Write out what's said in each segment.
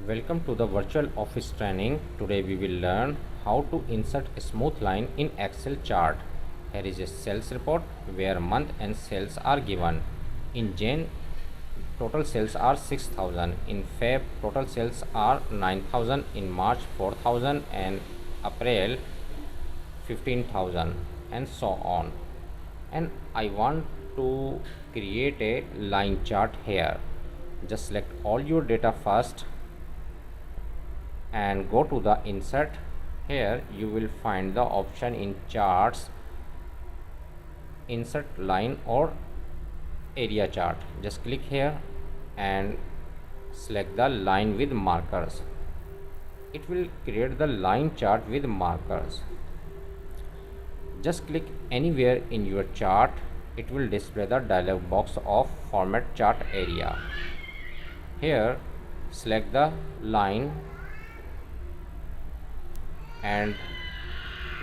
Welcome to the virtual office training. Today we will learn how to insert a smooth line in Excel chart. Here is a sales report where month and sales are given. In Jan, total sales are 6,000. In Feb, total sales are 9,000. In March, 4,000. And April, 15,000, and so on. And I want to create a line chart here. Just select all your data first and go to the insert. Here you will find the option in charts, insert line or area chart. Just click here and select the line with markers. It will create the line chart with markers. Just click anywhere in your chart. It will display the dialog box of format chart area. Here select the line and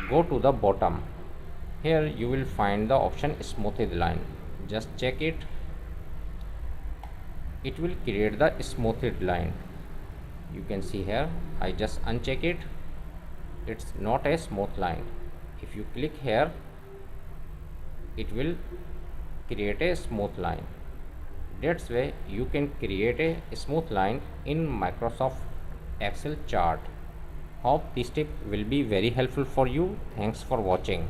go to the bottom. Here you will find the option smoothed line. Just check it. It will create the smoothed line. You can see here, I just uncheck it. It's not a smooth line. If you click here, it will create a smooth line. That's way you can create a smooth line in Microsoft Excel chart. Hope this tip will be very helpful for you. Thanks for watching.